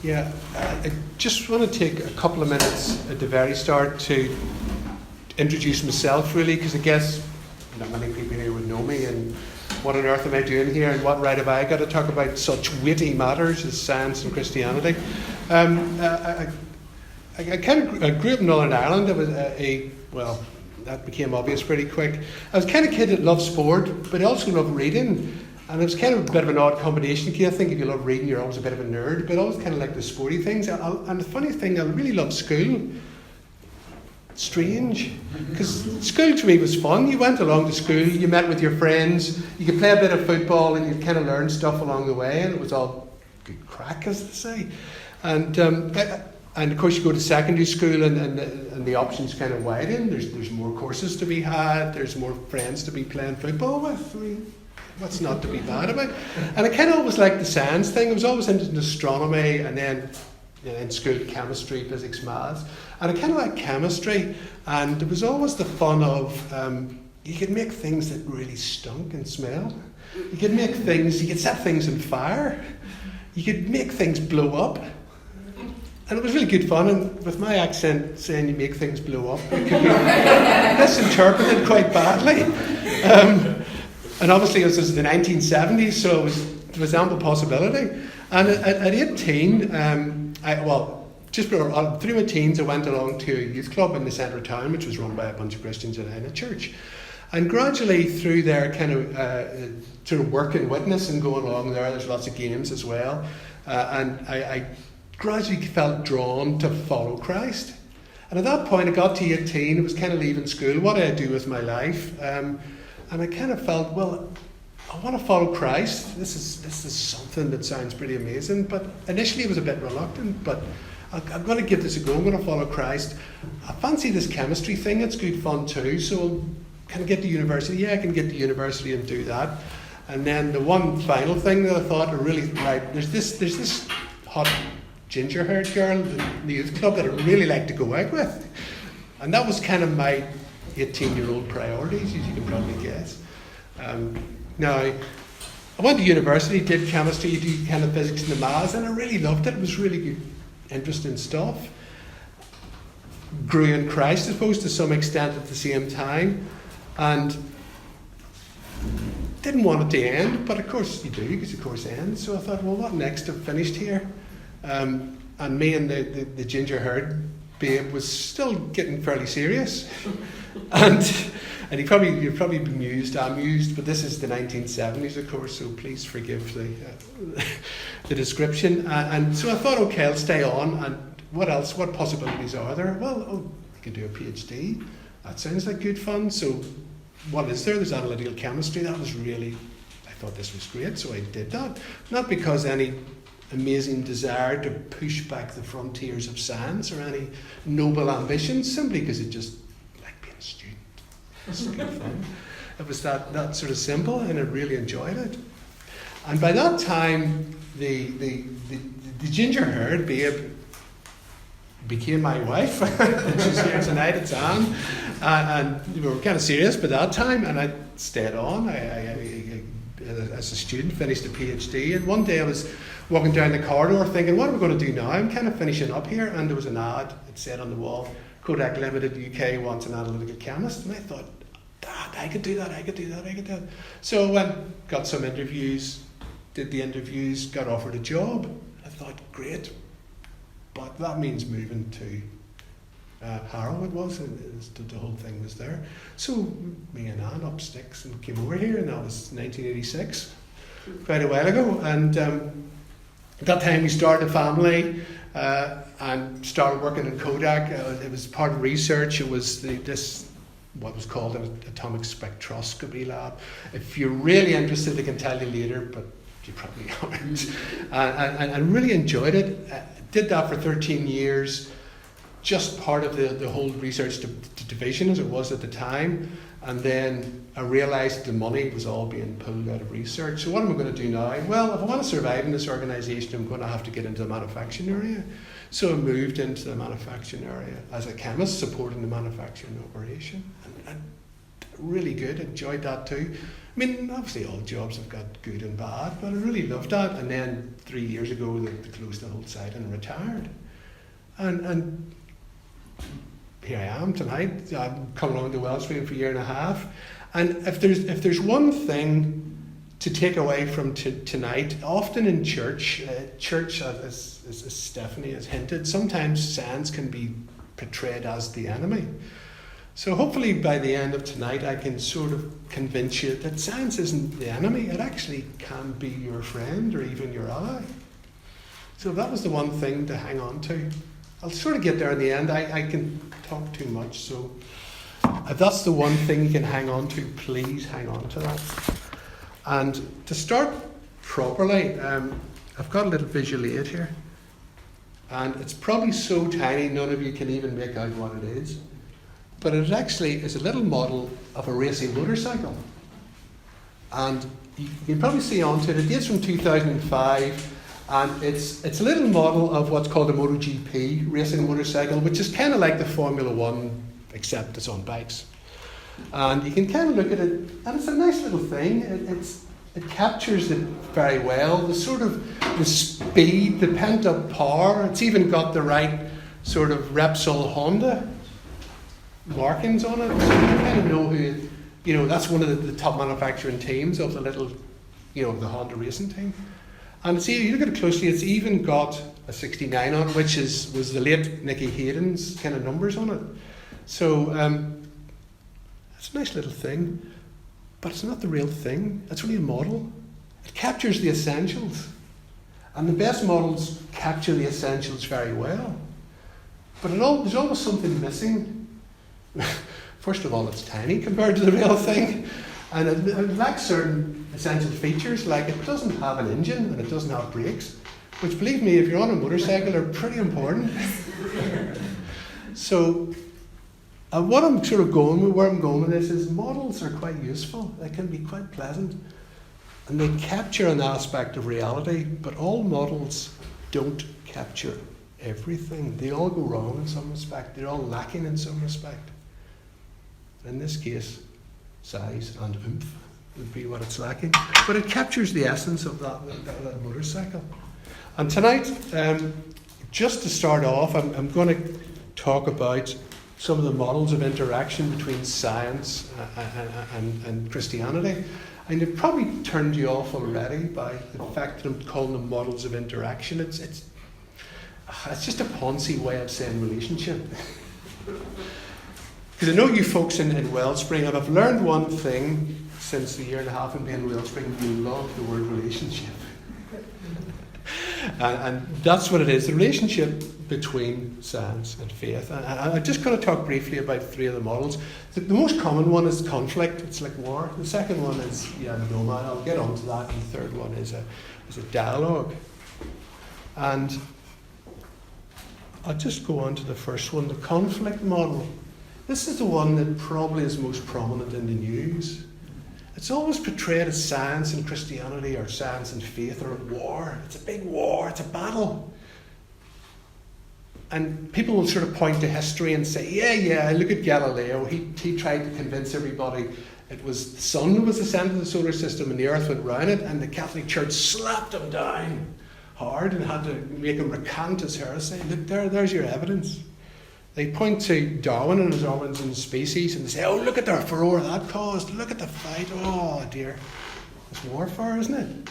Yeah, I just want to take a couple of minutes at the very start to introduce myself, really, because I guess not many people here would know me, and what on earth am I doing here, and what right have I got to talk about such weighty matters as science and Christianity. I grew up in Northern Ireland. I was well, that became obvious pretty quick. I was the kind of kid that loved sport, but I also loved reading. And it was kind of a bit of an odd combination. I think if you love reading, you're always a bit of a nerd, but I always kind of like the sporty things. And the funny thing, I really loved school. Strange, because school to me was fun. You went along to school, you met with your friends, you could play a bit of football, and you'd kind of learn stuff along the way, and it was all good crack, as they say. And of course, you go to secondary school, and the options kind of widen. There's more courses to be had. There's more friends to be playing football with. I mean, what's not to be bad about? And I kind of always liked the science thing. I was always interested in astronomy, and then in school, chemistry, physics, maths. And I kind of liked chemistry, and there was always the fun of you could make things that really stunk and smell. You could set things on fire. You could make things blow up. And it was really good fun, and with my accent saying you make things blow up, it could be misinterpreted quite badly. And obviously, this was the 1970s, so there was ample possibility. And at 18, through my teens, I went along to a youth club in the centre of town, which was run by a bunch of Christians in a church. And gradually, through their kind of sort of work and witness and going along there's lots of games as well. And I gradually felt drawn to follow Christ. And at that point, I got to 18, I was kind of leaving school. What do I do with my life? And I kind of felt, well, I want to follow Christ. This is something that sounds pretty amazing. But initially I was a bit reluctant, but I'm going to give this a go. I'm going to follow Christ. I fancy this chemistry thing. It's good fun too. So can I get to university? Yeah, I can get to university and do that. And then the one final thing that I thought, there's this hot ginger-haired girl in the youth club that I really like to go out with. And that was kind of my 18-year-old priorities, as you can probably guess. Now, I went to university, did chemistry, did kind of physics and the maths, and I really loved it. It was really good, interesting stuff. Grew in Christ, I suppose, to some extent at the same time, and didn't want it to end, but of course you do, because the course ends. So I thought, well, what next? I've finished here. And me and the ginger-haired babe was still getting fairly serious. And you'd probably be amused, but this is the 1970s, of course, so please forgive the description. And so I thought, okay, I'll stay on, and what else? What possibilities are there? Well, you could do a PhD. That sounds like good fun. So what is there? There's analytical chemistry. I thought this was great, so I did that. Not because any amazing desire to push back the frontiers of science or any noble ambitions, simply because it just like being a student. It's good fun. It was that sort of simple, and I really enjoyed it. And by that time, the ginger-haired babe became my wife. She's here tonight, it's Anne. And we were kind of serious by that time, and I stayed on. I as a student, finished a PhD, and one day I was walking down the corridor thinking, what am I going to do now? I'm kind of finishing up here, and there was an ad, it said on the wall, Kodak Limited UK wants an analytical chemist, and I thought, I could do that. So I went, got some interviews, did the interviews, got offered a job. I thought, great, but that means moving to Harrow it was, and the whole thing was there. So me and Anne up sticks and came over here, and that was 1986, quite a while ago. And at that time we started a family and started working in Kodak. It was part of research. It was what was called an atomic spectroscopy lab. If you're really interested, I can tell you later, but you probably aren't. And I really enjoyed it. Did that for 13 years. Just part of the whole research division as it was at the time, and then I realised the money was all being pulled out of research. So what am I going to do now? Well, if I want to survive in this organisation, I'm going to have to get into the manufacturing area. So I moved into the manufacturing area as a chemist, supporting the manufacturing operation. And Really good, enjoyed that too. I mean, obviously all jobs have got good and bad, but I really loved that. And then 3 years ago, they closed the whole site and retired. And here I am tonight. I'm coming on to Wellspring for a year and a half. And if there's one thing to take away from tonight, often in church, as Stephanie has hinted, sometimes science can be portrayed as the enemy. So hopefully by the end of tonight I can sort of convince you that science isn't the enemy. It actually can be your friend or even your ally. So that was the one thing to hang on to. I'll sort of get there in the end. I can talk too much, so if that's the one thing you can hang on to, please hang on to that. And to start properly, I've got a little visual aid here. And it's probably so tiny none of you can even make out what it is. But it actually is a little model of a racing motorcycle. And you can probably see onto it. It dates from 2005. And it's a little model of what's called a MotoGP racing motorcycle, which is kind of like the Formula One, except it's on bikes. And you can kind of look at it, and it's a nice little thing. It captures it very well. The sort of the speed, the pent-up power. It's even got the right sort of Repsol Honda markings on it. So you kind of know who, that's one of the top manufacturing teams of the little, the Honda racing team. And you look at it closely, it's even got a 69 on it, which was the late Nicky Hayden's kind of numbers on it. So it's a nice little thing, but it's not the real thing. It's only a model. It captures the essentials. And the best models capture the essentials very well. But there's always something missing. First of all, it's tiny compared to the real thing. And it lacks certain essential features, like it doesn't have an engine and it doesn't have brakes, which, believe me, if you're on a motorcycle, are pretty important. So, where I'm going with this is models are quite useful. They can be quite pleasant. And they capture an aspect of reality, but all models don't capture everything. They all go wrong in some respect. They're all lacking in some respect. In this case, size and oomph would be what it's lacking. But it captures the essence of that motorcycle. And tonight, just to start off, I'm going to talk about some of the models of interaction between science and Christianity. And it probably turned you off already by the fact that I'm calling them models of interaction. It's just a Ponzi way of saying relationship. Because I know you folks in Wellspring, and I've learned one thing since the year and a half in being in Wellspring: you love the word relationship. and that's what it is, the relationship between science and faith. And I'm just going to talk briefly about three of the models. The most common one is conflict. It's like war. The second one is nomad. I'll get on to that. And the third one is a dialogue. And I'll just go on to the first one, the conflict model. This is the one that probably is most prominent in the news. It's always portrayed as science and Christianity, or science and faith, or a war. It's a big war, it's a battle. And people will sort of point to history and say, yeah, look at Galileo. He tried to convince everybody it was the sun was the centre of the solar system and the earth went round it, and the Catholic Church slapped him down hard and had to make him recant his heresy. Look, there's your evidence. They point to Darwin and his Origins of Species and they say, look at the furore that caused. Look at the fight. Oh, dear. It's warfare, isn't it?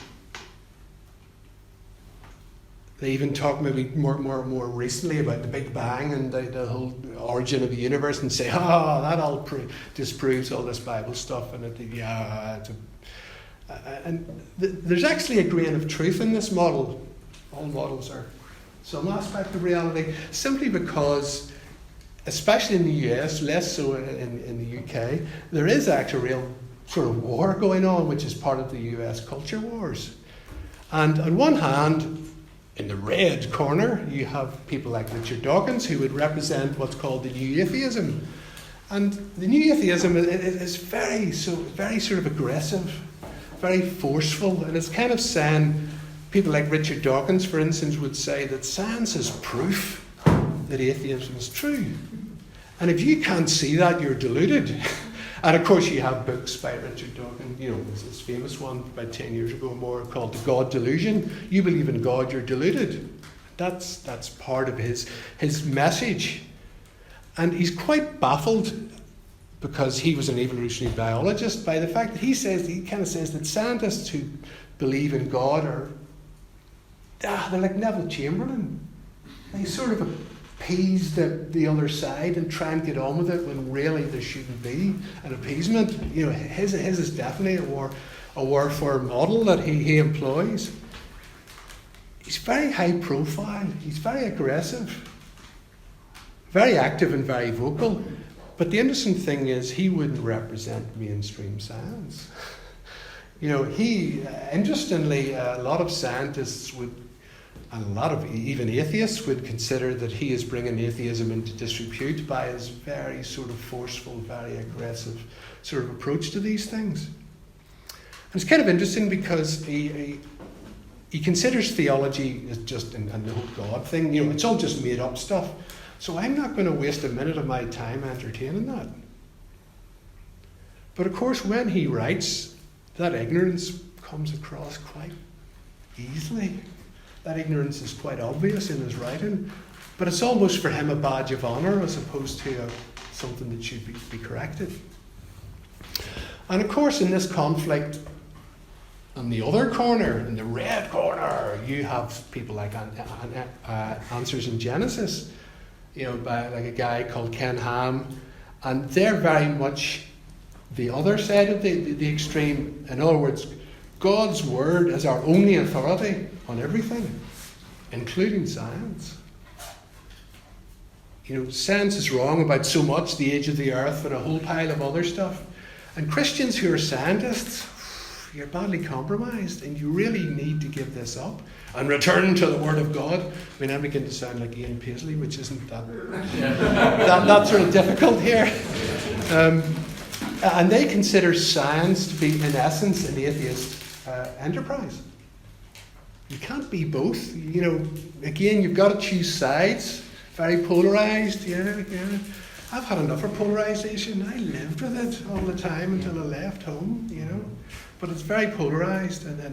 They even talk maybe more recently about the Big Bang and the whole origin of the universe and say, that all disproves all this Bible stuff. And there's actually a grain of truth in this model. All models are some aspect of reality, simply because, especially in the US, less so in the UK, there is actually a real sort of war going on, which is part of the US culture wars. And on one hand, in the red corner, you have people like Richard Dawkins, who would represent what's called the New Atheism. And the New Atheism is very sort of aggressive, very forceful, and it's kind of saying, people like Richard Dawkins, for instance, would say that science is proof that atheism is true. And if you can't see that, you're deluded. And of course you have books by Richard Dawkins, this famous one about 10 years ago or more called The God Delusion. You believe in God, you're deluded. That's part of his message. And he's quite baffled, because he was an evolutionary biologist, by the fact that he kind of says that scientists who believe in God they're like Neville Chamberlain. They sort of appease the other side and try and get on with it when really there shouldn't be an appeasement. His is definitely a warfare model that he employs. He's very high profile. He's very aggressive, very active and very vocal. But the interesting thing is he wouldn't represent mainstream science. Interestingly, a lot of scientists would, and a lot of even atheists would consider that he is bringing atheism into disrepute by his very sort of forceful, very aggressive sort of approach to these things. And it's kind of interesting because he considers theology as just and the whole God thing. It's all just made up stuff. So I'm not going to waste a minute of my time entertaining that. But of course, when he writes, that ignorance comes across quite easily. That ignorance is quite obvious in his writing. But it's almost for him a badge of honour as opposed to something that should be corrected. And of course, in this conflict, on the other corner, in the red corner, you have people like Answers in Genesis, by like a guy called Ken Ham, and they're very much the other side of the extreme. In other words, God's word is our only authority on everything, including science. Science is wrong about so much, the age of the earth and a whole pile of other stuff. And Christians who are scientists, you're badly compromised, and you really need to give this up and return to the Word of God. I mean, I'm beginning to sound like Ian Paisley, which isn't that sort of difficult here. And they consider science to be, in essence, an atheist enterprise. You can't be both. Again, you've got to choose sides. Very polarised. Yeah. I've had enough of polarisation. I lived with it all the time until I left home. But it's very polarised, and then,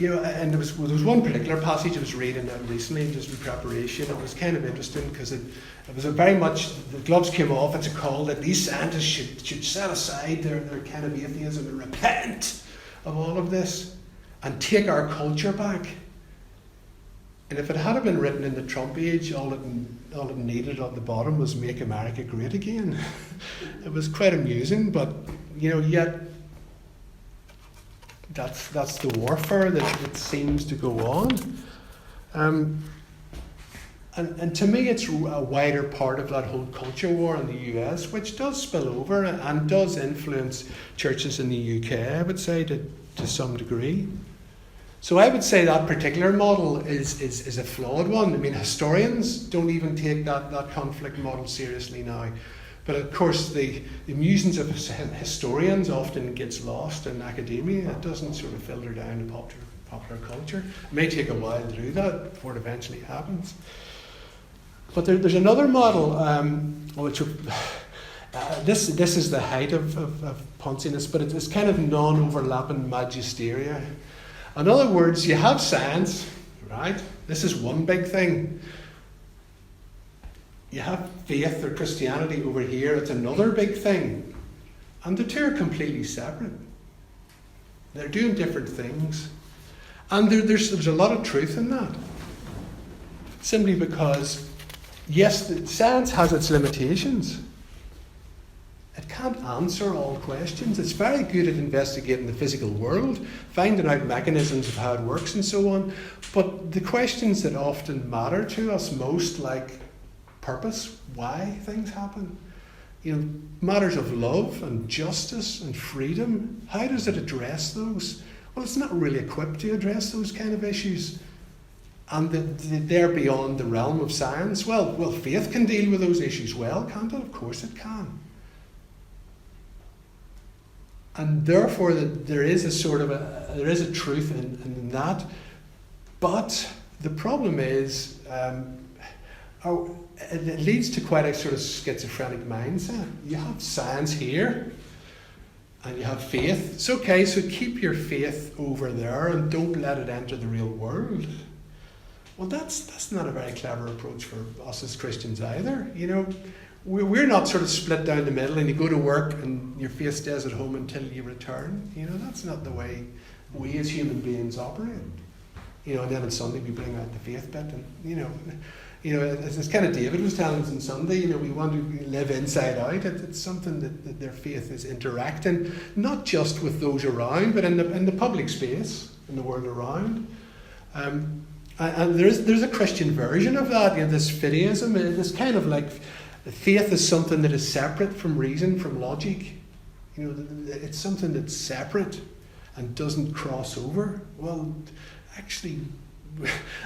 and there was one particular passage I was reading recently, just in preparation. It was kind of interesting because it was a very much, the gloves came off. It's a call that these scientists should set aside their kind of atheism and repent of all of this and take our culture back. And if it had been written in the Trump age, all it needed on the bottom was "Make America Great Again." It was quite amusing, but yet. That's the warfare that seems to go on. And to me, it's a wider part of that whole culture war in the US, which does spill over and does influence churches in the UK, I would say, to some degree. So I would say that particular model is a flawed one. I mean, historians don't even take that conflict model seriously now. But of course, the musings of historians often gets lost in academia. It doesn't sort of filter down to popular culture. It may take a while to do that before it eventually happens. But there's another model, which this is the height of ponciness, but it's kind of non-overlapping magisteria. In other words, you have science, right? This is one big thing. You have faith or Christianity over here, it's another big thing. And the two are completely separate. They're doing different things. And there's a lot of truth in that. Simply because, yes, science has its limitations. It can't answer all questions. It's very good at investigating the physical world, finding out mechanisms of how it works and so on. But the questions that often matter to us most, like purpose, why things happen, matters of love and justice and freedom, how does it address those? Well, it's not really equipped to address those kind of issues. And they're beyond the realm of science. Well, faith can deal with those issues well, can't it? Of course it can. And therefore, there is a truth in that. But the problem is, it leads to quite a sort of schizophrenic mindset. You have science here, and you have faith. It's okay, so keep your faith over there and don't let it enter the real world. Well, that's not a very clever approach for us as Christians either. You know, we're not sort of split down the middle and you go to work and your faith stays at home until you return. You know, that's not the way we as human beings operate. You know, and then on Sunday we bring out the faith bit, and you know, as kind of David was telling us on Sunday, you know, we want to live inside out. It's something that their faith is interacting, not just with those around, but in the public space, in the world around. And there's a Christian version of that, you know, this fideism. It's kind of like faith is something that is separate from reason, from logic. You know, it's something that's separate and doesn't cross over. Well, actually,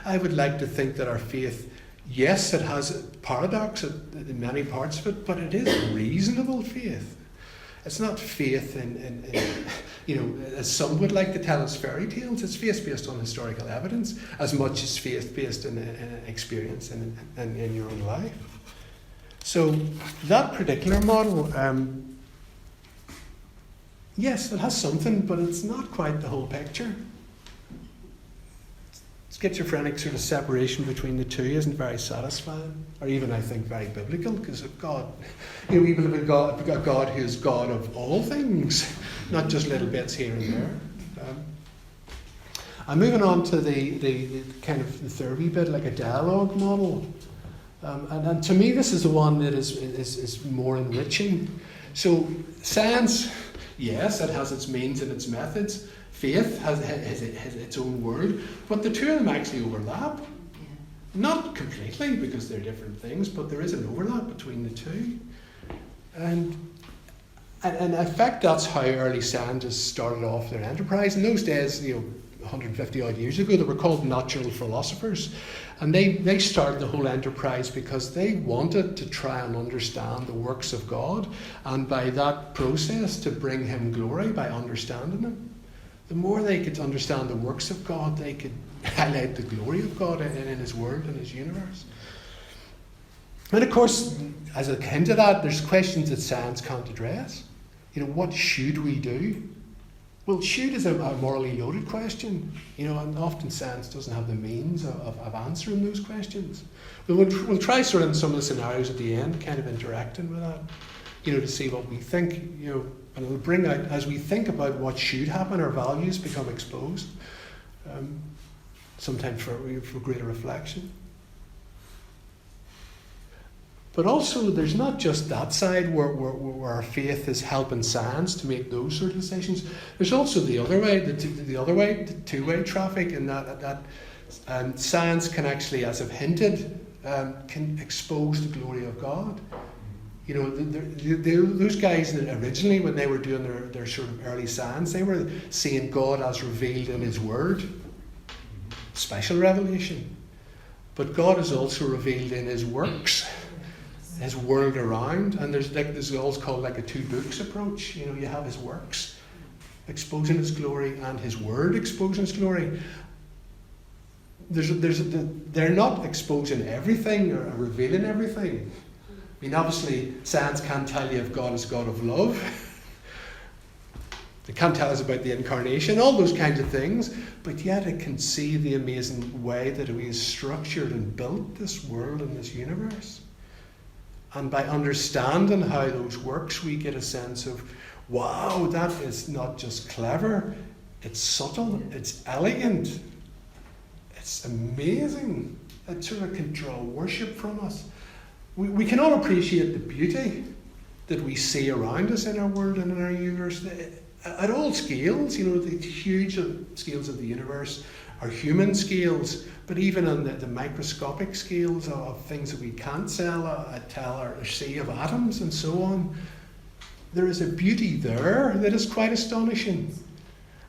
I would like to think that our faith, yes, it has a paradox in many parts of it, but it is reasonable faith. It's not faith in you know, as some would like to tell us fairy tales. It's faith based on historical evidence as much as faith based in experience and in your own life. So that particular model, yes, it has something, but it's not quite the whole picture. Schizophrenic sort of separation between the two isn't very satisfying, or even, I think, very biblical, because of God, you know, we believe in God, we've got God who is God of all things, not just little bits here and there. I'm moving on to the kind of the third wee bit, like a dialogue model. And to me, this is the one that is more enriching. So science, yes, it has its means and its methods. Faith has its own word, but the two of them actually overlap. Yeah. Not completely, because they're different things, but there is an overlap between the two. And in fact, that's how early scientists started off their enterprise. In those days, you know, 150 odd years ago, they were called natural philosophers. And they started the whole enterprise because they wanted to try and understand the works of God, and by that process to bring him glory by understanding him. The more they could understand the works of God, they could highlight the glory of God in his world and his universe. And of course, as a hint of that, there's questions that science can't address. You know, what should we do? Well, should is a morally loaded question, you know, and often science doesn't have the means of answering those questions. We'll try sort of in some of the scenarios at the end, kind of interacting with that, you know, to see what we think, you know, and it'll bring out, as we think about what should happen, our values become exposed, sometimes for greater reflection. But also, there's not just that side where our faith is helping science to make those sort of decisions. There's also the other way, the two-way traffic, in that science can actually, as I've hinted, can expose the glory of God. You know, those guys originally, when they were doing their sort of early science, they were seeing God as revealed in his word. Special revelation. But God is also revealed in his works, his world around. And there's also called like a two books approach. You know, you have his works exposing his glory and his word exposing his glory. They're not exposing everything or revealing everything. I mean, obviously, science can't tell you if God is God of love. It can't tell us about the incarnation, all those kinds of things. But yet it can see the amazing way that he has structured and built this world and this universe. And by understanding how those works, we get a sense of, wow, that is not just clever, it's subtle, it's elegant, it's amazing. It sort of can draw worship from us. We can all appreciate the beauty that we see around us in our world and in our universe at all scales, you know, the huge scales of the universe, our human scales, but even on the microscopic scales of things that we can't tell or see, of atoms and so on. There is a beauty there that is quite astonishing.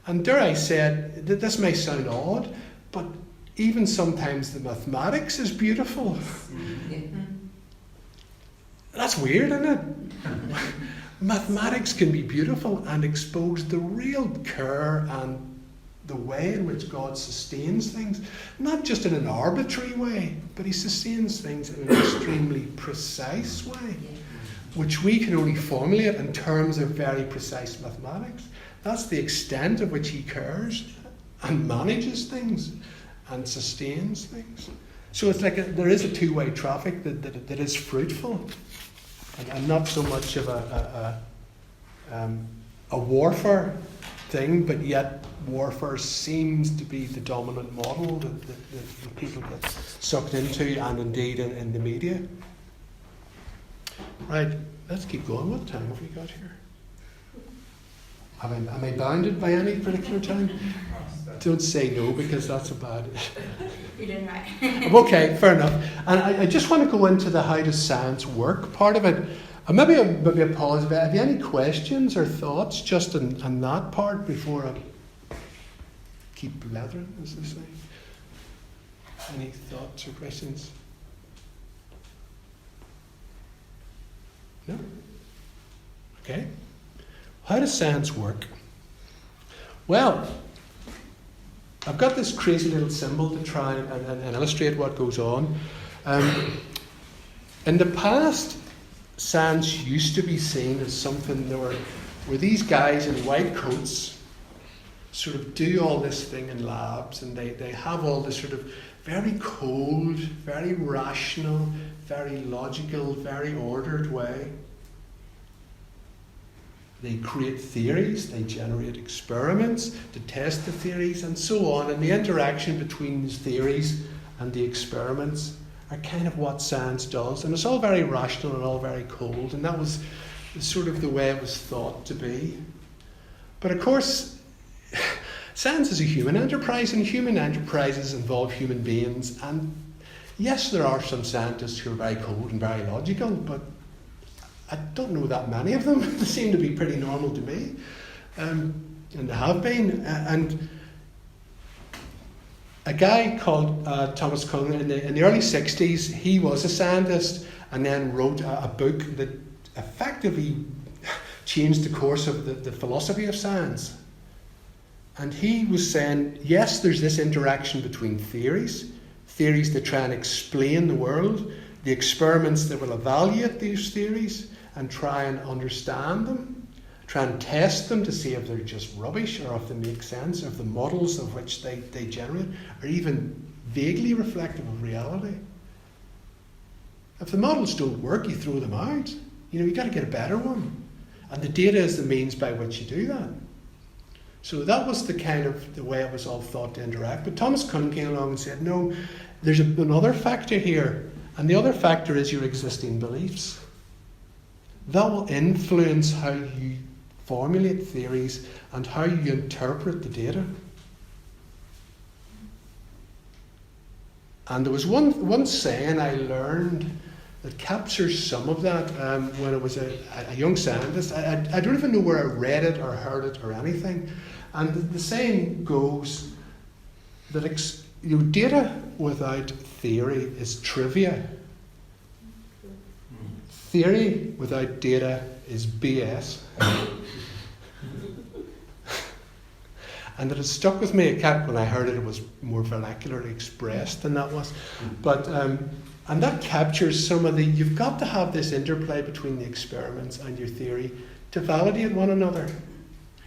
And dare I said that this may sound odd, but even sometimes the mathematics is beautiful. That's weird, isn't it? Mathematics can be beautiful and expose the real care and the way in which God sustains things, not just in an arbitrary way, but he sustains things in an extremely precise way, which we can only formulate in terms of very precise mathematics. That's the extent of which he cares and manages things and sustains things. So it's like there is a two-way traffic that is fruitful, and not so much of a warfare thing, but yet warfare seems to be the dominant model that people get sucked into, and indeed in the media. Right, let's keep going. What time have we got here? Am I bounded by any particular time? Don't say no, because that's a bad... You did right. Okay, fair enough. And I just want to go into the how does science work part of it. And maybe a pause. Have you any questions or thoughts just on that part before I keep blathering, as they say? Any thoughts or questions? No? Okay. How does science work? Well, I've got this crazy little symbol to try and illustrate what goes on. In the past, science used to be seen as something where these guys in white coats sort of do all this thing in labs, and they have all this sort of very cold, very rational, very logical, very ordered way. They create theories, they generate experiments to test the theories, and so on. And the interaction between these theories and the experiments are kind of what science does. And it's all very rational and all very cold, and that was sort of the way it was thought to be. But of course, science is a human enterprise, and human enterprises involve human beings. And yes, there are some scientists who are very cold and very logical, but I don't know that many of them. They seem to be pretty normal to me, and they have been. And a guy called Thomas Cullen in the early 60s, he was a scientist and then wrote a book that effectively changed the course of the philosophy of science. And he was saying, yes, there's this interaction between theories that try and explain the world, the experiments that will evaluate these theories and try and understand them, try and test them to see if they're just rubbish or if they make sense, or if the models of which they generate are even vaguely reflective of reality. If the models don't work, you throw them out. You've got to get a better one. And the data is the means by which you do that. So that was the way it was all thought to interact. But Thomas Kuhn came along and said, no, there's another factor here. And the other factor is your existing beliefs. That will influence how you formulate theories and how you interpret the data. And there was one saying I learned that captures some of that when I was a young scientist. I don't even know where I read it or heard it or anything. And the saying goes that data without theory is trivia. Theory without data is BS. And it has stuck with me. When I heard it, it was more vernacularly expressed than that was. But and that captures some of you've got to have this interplay between the experiments and your theory to validate one another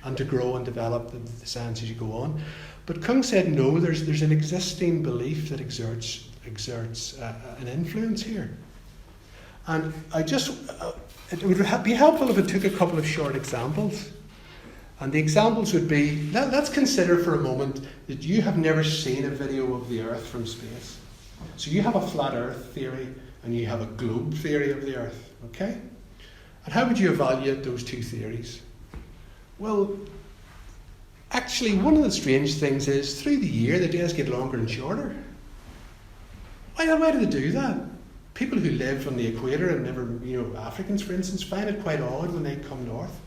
and to grow and develop the science as you go on. But Kuhn said, no, there's an existing belief that exerts an influence here. And it would be helpful if I took a couple of short examples. And the examples would be, let's consider for a moment that you have never seen a video of the Earth from space. So you have a flat Earth theory and you have a globe theory of the Earth, okay? And how would you evaluate those two theories? Well, actually, one of the strange things is, through the year, the days get longer and shorter. Why do they do that? People who live on the equator and never, Africans, for instance, find it quite odd when they come north.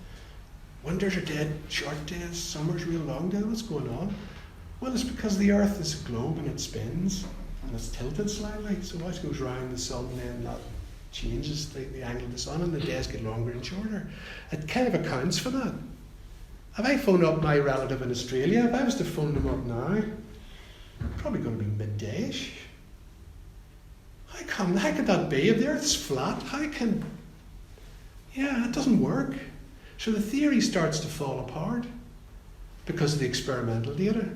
Winters are dead short days, summer's real long days. What's going on? Well, it's because the Earth is a globe and it spins and it's tilted slightly. So as it goes round the sun, then that changes the angle of the sun and the days get longer and shorter. It kind of accounts for that. If I phone up my relative in Australia, if I was to phone them up now, probably going to be midday-ish. How could that be? If the Earth's flat, it doesn't work. So the theory starts to fall apart because of the experimental data.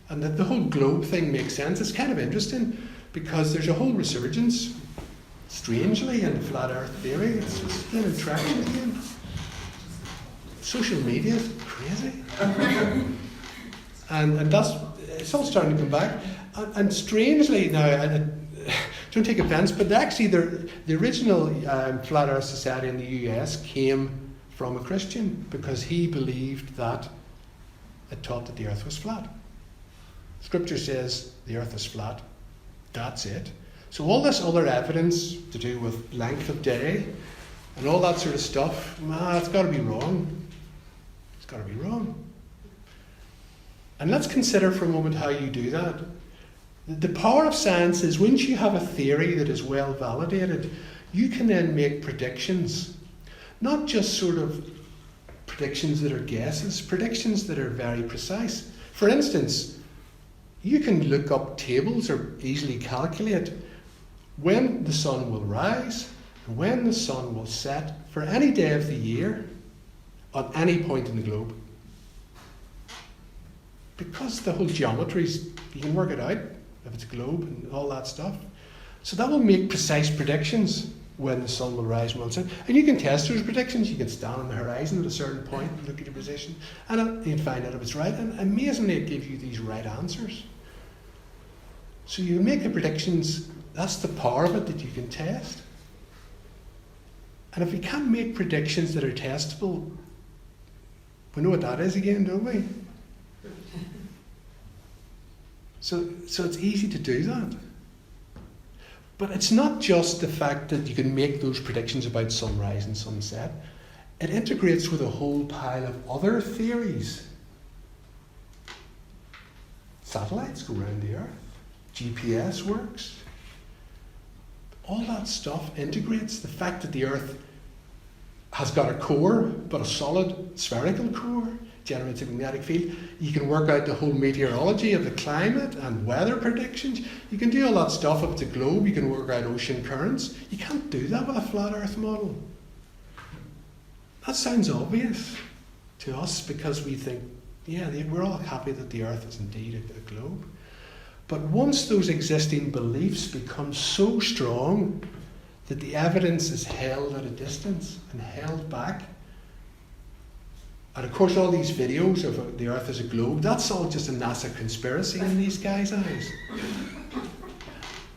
And that the whole globe thing makes sense. It's kind of interesting because there's a whole resurgence, strangely, in the flat Earth theory. It's just getting traction again. Social media is crazy. and it's all starting to come back. And strangely now, don't take offence, but actually the original Flat Earth Society in the US came from a Christian because he believed that it taught that the Earth was flat. Scripture says the Earth is flat. That's it. So all this other evidence to do with length of day and all that sort of stuff, it's got to be wrong. It's got to be wrong. And let's consider for a moment how you do that. The power of science is once you have a theory that is well validated, you can then make predictions. Not just sort of predictions that are guesses, predictions that are very precise. For instance, you can look up tables or easily calculate when the sun will rise and when the sun will set for any day of the year on any point in the globe. Because the whole geometries, you can work it out if it's a globe and all that stuff. So that will make precise predictions when the sun will rise and will set. And you can test those predictions. You can stand on the horizon at a certain point and look at your position and you can find out if it's right. And amazingly, it gives you these right answers. So you make the predictions. That's the power of it that you can test. And if we can't make predictions that are testable, we know what that is again, don't we? So it's easy to do that. But it's not just the fact that you can make those predictions about sunrise and sunset. It integrates with a whole pile of other theories. Satellites go around the Earth. GPS works. All that stuff integrates. The fact that the Earth has got a core, but a solid spherical core, generates a magnetic field. You can work out the whole meteorology of the climate and weather predictions. You can do all that stuff if it's a globe. You can work out ocean currents. You can't do that with a flat Earth model. That sounds obvious to us because we think, we're all happy that the Earth is indeed a globe. But once those existing beliefs become so strong that the evidence is held at a distance and held back, and of course all these videos of the Earth as a globe, that's all just a NASA conspiracy in these guys' eyes.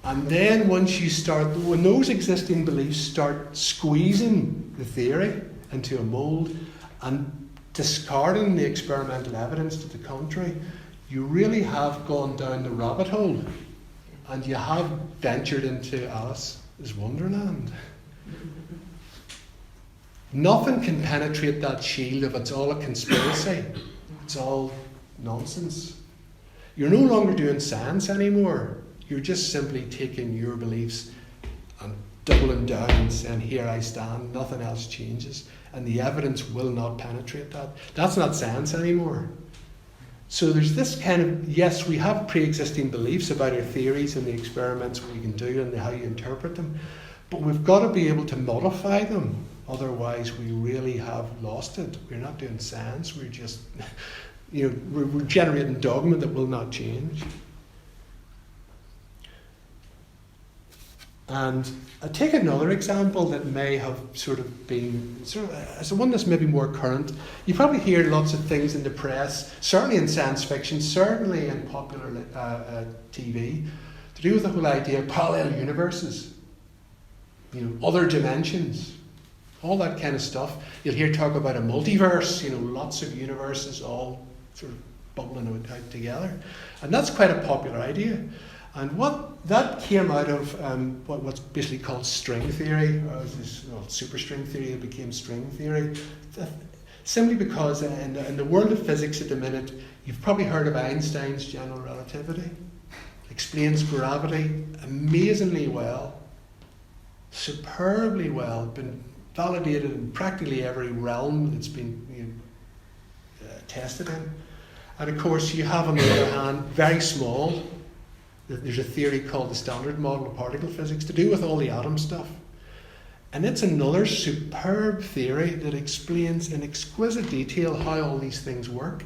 And then when those existing beliefs start squeezing the theory into a mould and discarding the experimental evidence to the contrary, you really have gone down the rabbit hole and you have ventured into Alice's Wonderland. Nothing can penetrate that shield if it's all a conspiracy. It's all nonsense. You're no longer doing science anymore. You're just simply taking your beliefs and doubling down and saying, here I stand, nothing else changes. And the evidence will not penetrate that. That's not science anymore. So there's this kind of, yes, we have pre-existing beliefs about our theories and the experiments we can do and how you interpret them, but we've got to be able to modify them. Otherwise, we really have lost it. We're not doing science. We're just, we're generating dogma that will not change. And I take another example that may have sort of been, as one that's maybe more current. You probably hear lots of things in the press, certainly in science fiction, certainly in popular TV, to do with the whole idea of parallel universes, other dimensions, all that kind of stuff. You'll hear talk about a multiverse, lots of universes all sort of bubbling out together. And that's quite a popular idea. And what that came out of what's basically called string theory, or superstring theory that became string theory. Simply because in the world of physics at the minute, you've probably heard of Einstein's general relativity. Explains gravity amazingly well, superbly well, been validated in practically every realm that's been test it in. And of course, you have on the other hand, very small, there's a theory called the Standard Model of Particle Physics to do with all the atom stuff. And it's another superb theory that explains in exquisite detail how all these things work,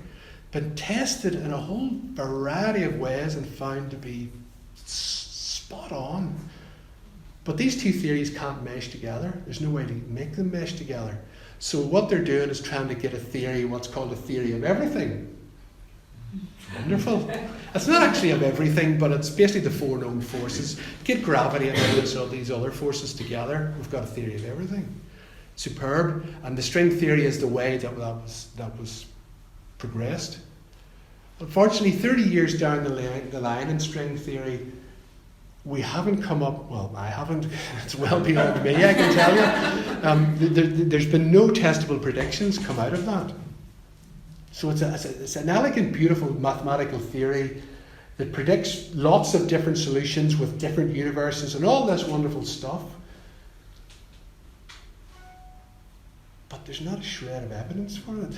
been tested in a whole variety of ways and found to be spot on. But these two theories can't mesh together. There's no way to make them mesh together. So what they're doing is trying to get a theory, what's called a theory of everything. Wonderful. It's not actually of everything, but it's basically the four known forces. Get gravity and all these other forces together. We've got a theory of everything. Superb. And the string theory is the way that was progressed. Unfortunately, 30 years down the line in string theory, we haven't come up, well, I haven't, it's well beyond me, I can tell you. There's been no testable predictions come out of that. So it's an elegant, beautiful mathematical theory that predicts lots of different solutions with different universes and all this wonderful stuff. But there's not a shred of evidence for it.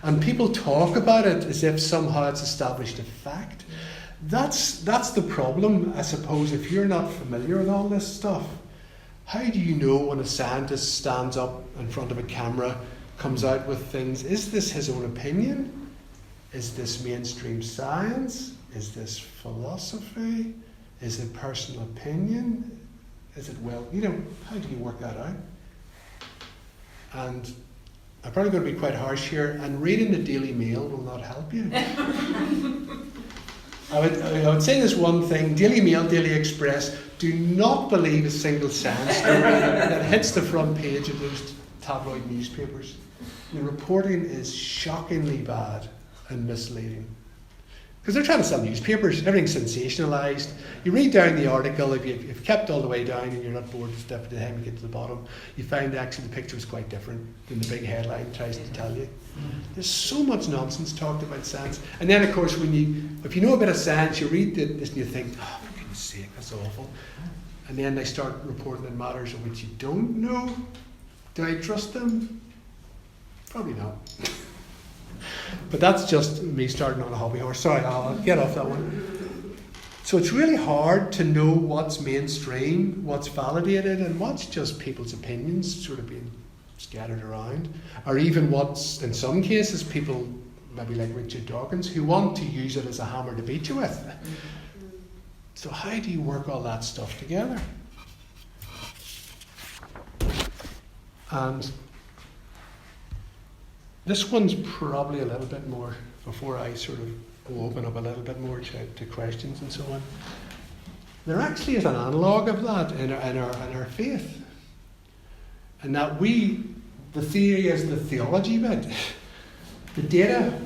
And people talk about it as if somehow it's established a fact. That's the problem, I suppose, if you're not familiar with all this stuff. How do you know when a scientist stands up in front of a camera, comes out with things? Is this his own opinion? Is this mainstream science? Is this philosophy? Is it personal opinion? Is it, well, how do you work that out? And I'm probably going to be quite harsh here, and reading the Daily Mail will not help you. I would say this one thing: Daily Mail, Daily Express, do not believe a single science story that hits the front page of those tabloid newspapers. The reporting is shockingly bad and misleading. Because they're trying to sell newspapers, everything's sensationalised. You read down the article, if you've kept all the way down and you're not bored by the time you get to the bottom, you find actually the picture is quite different than the big headline tries to tell you. There's so much nonsense talked about science. And then, of course, if you know a bit of science, you read this and you think, oh, for goodness sake, that's awful. And then they start reporting on matters of which you don't know. Do I trust them? Probably not. But that's just me starting on a hobby horse. Sorry, I'll get off that one. So it's really hard to know what's mainstream, what's validated, and what's just people's opinions sort of being scattered around. Or even what's, in some cases, people, maybe like Richard Dawkins, who want to use it as a hammer to beat you with. So how do you work all that stuff together? And this one's probably a little bit more, before I sort of go open up a little bit more to questions and so on. There actually is an analogue of that in our faith. And that the theory is the theology bit. The data,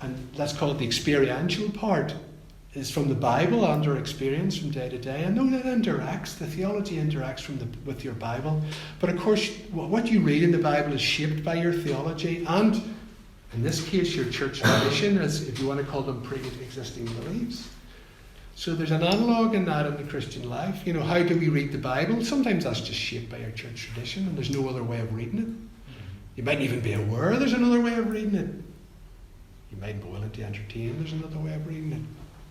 and let's call it the experiential part, is from the Bible and our experience from day to day. I know that the theology interacts with your Bible. But of course, what you read in the Bible is shaped by your theology and, in this case, your church tradition, as if you want to call them pre-existing beliefs. So there's an analogue in that in the Christian life. How do we read the Bible? Sometimes that's just shaped by our church tradition and there's no other way of reading it. You might even be aware there's another way of reading it. You might be willing to entertain there's another way of reading it,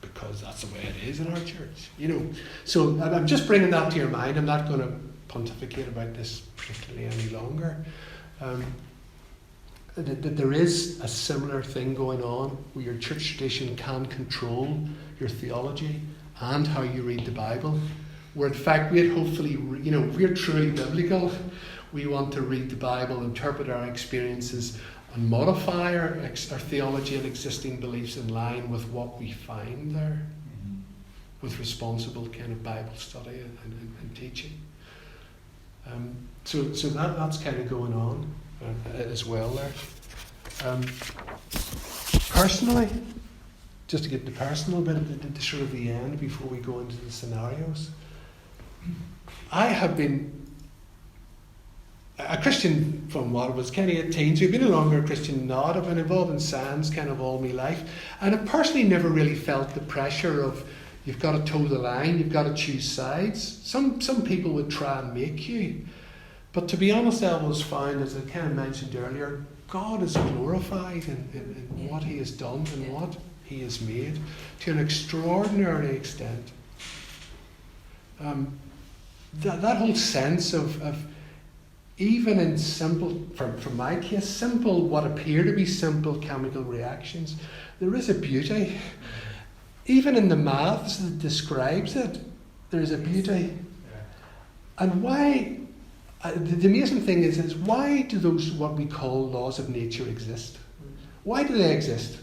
because that's the way it is in our church, So I'm just bringing that to your mind. I'm not going to pontificate about this particularly any longer. That there is a similar thing going on where your church tradition can control your theology and how you read the Bible. Where in fact we'd hopefully, if we're truly biblical, we want to read the Bible, interpret our experiences, and modify our theology and existing beliefs in line with what we find there, with responsible kind of Bible study and teaching. So that's kind of going on as well there. Personally, just to get the personal bit at the sort of the end before we go into the scenarios, I have been a Christian from what I was kind of 18, so I've been a longer Christian than not. I've been involved in science kind of all my life, and I personally never really felt the pressure of you've got to toe the line, you've got to choose sides. Some people would try and make you, But to be honest, I always found, as I kind of mentioned earlier, God is glorified in what he has done and what he has made to an extraordinary extent. That whole sense of even in simple, from my case, simple, what appear to be simple chemical reactions, there is a beauty. Even in the maths that describes it, there is a beauty. And why, the amazing thing is why do those what we call laws of nature exist? Why do they exist?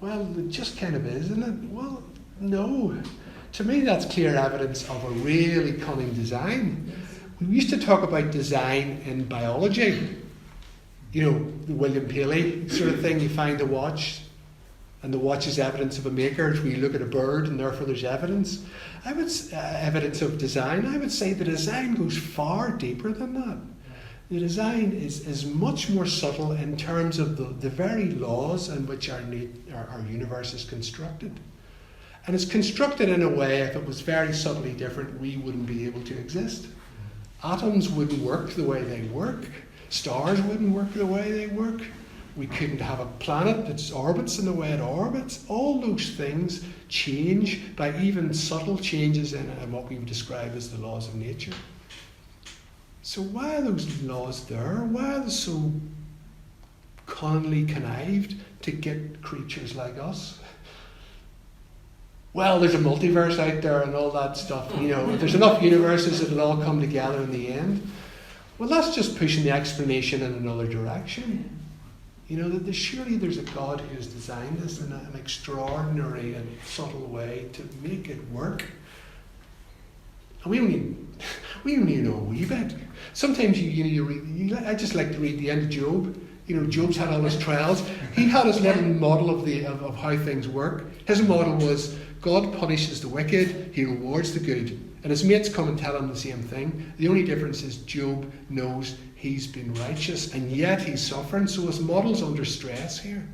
Well, it just kind of is, isn't it? Well, no. To me, that's clear evidence of a really cunning design. We used to talk about design in biology. You know, the William Paley sort of thing. You find a watch, and the watch is evidence of a maker. We look at a bird, and therefore there's evidence. Evidence of design. I would say the design goes far deeper than that. The design is much more subtle in terms of the very laws in which our universe is constructed. And it's constructed in a way, if it was very subtly different, we wouldn't be able to exist. Atoms wouldn't work the way they work. Stars wouldn't work the way they work. We couldn't have a planet that orbits in the way it orbits. All those things change by even subtle changes in what we would describe as the laws of nature. So why are those laws there? Why are they so cunningly connived to get creatures like us? Well, there's a multiverse out there and all that stuff. You know, if there's enough universes, it'll all come together in the end. Well, that's just pushing the explanation in another direction. You know, that surely there's a God who has designed this in an extraordinary and subtle way to make it work. And we only know a wee bit. Sometimes you read, I just like to read the end of Job. You know, Job's had all his trials. He had his little model of how things work. His model was God punishes the wicked, he rewards the good. And his mates come and tell him the same thing. The only difference is Job knows he's been righteous and yet he's suffering. So his model's under stress here.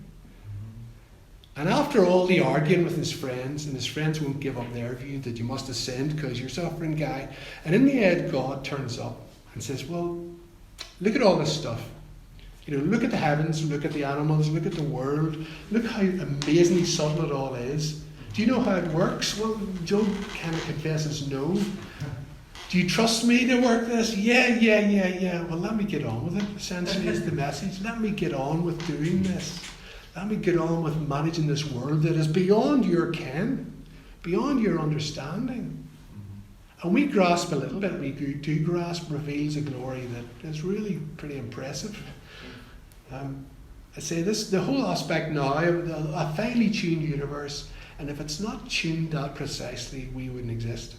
And after all the arguing with his friends, and his friends won't give up their view that you must have sinned because you're suffering, guy. And in the end, God turns up and says, well, look at all this stuff. You know, look at the heavens, look at the animals, look at the world. Look how amazingly subtle it all is. Do you know how it works? Well, Job kind of confesses no. Do you trust me to work this? Yeah. Well, let me get on with it, essentially is the message. Let me get on with doing this. Let me get on with managing this world that is beyond your ken, beyond your understanding. And we grasp a little bit, we do grasp, reveals a glory that is really pretty impressive. I say this, the whole aspect now of a finely tuned universe, and if it's not tuned that precisely, we wouldn't exist.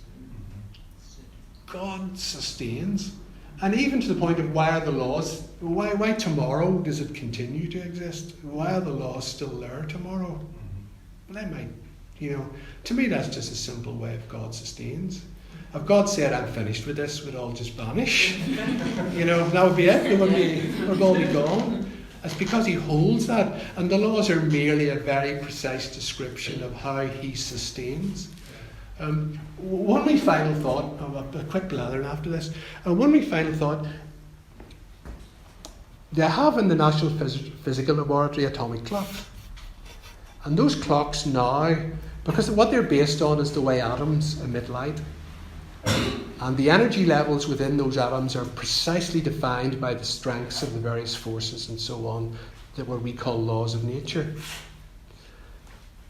God sustains. And even to the point of why are the laws, why tomorrow does it continue to exist? Why are the laws still there tomorrow? Well, they might, you know, to me that's just a simple way of God sustains. If God said, I'm finished with this, we'd all just vanish. You know, that would be it. We'd all be gone. It's because he holds that. And the laws are merely a very precise description of how he sustains. One wee final thought, a quick blathering after this. One wee final thought. They have in the National Physical Laboratory atomic clocks. And those clocks now, because what they're based on is the way atoms emit light. And the energy levels within those atoms are precisely defined by the strengths of the various forces and so on, that what we call laws of nature.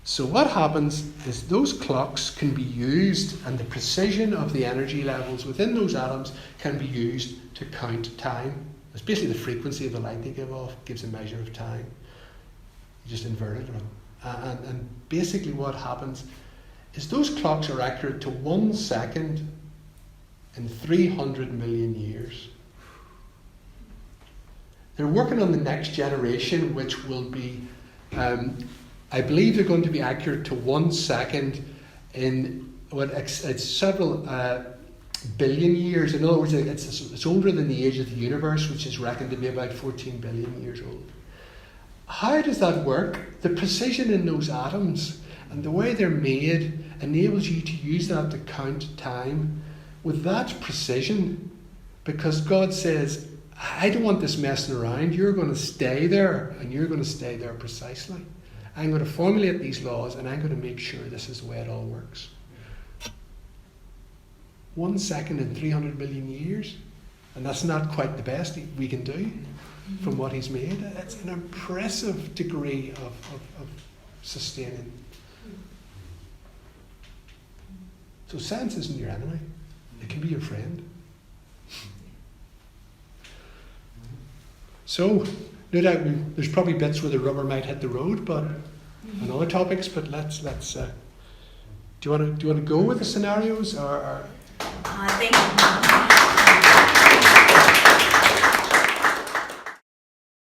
So what happens is those clocks can be used, and the precision of the energy levels within those atoms can be used to count time. It's basically the frequency of the light they give off gives a measure of time. You just invert it. And basically what happens is those clocks are accurate to 1 second in 300 million years. They're working on the next generation, which will be, I believe they're going to be accurate to 1 second in it's several billion years. In other words, it's older than the age of the universe, which is reckoned to be about 14 billion years old. How does that work? The precision in those atoms and the way they're made enables you to use that to count time. With that precision, Because God says, I don't want this messing around. You're going to stay there, and you're going to stay there precisely. I'm going to formulate these laws, and I'm going to make sure this is the way it all works. 1 second in 300 million years, and that's not quite the best we can do from what he's made. It's an impressive degree of sustaining. So science isn't your enemy. It can be your friend. So, no doubt there's probably bits where the rubber might hit the road, but on other topics. But let's. Do you want to go with the scenarios or? Thank you.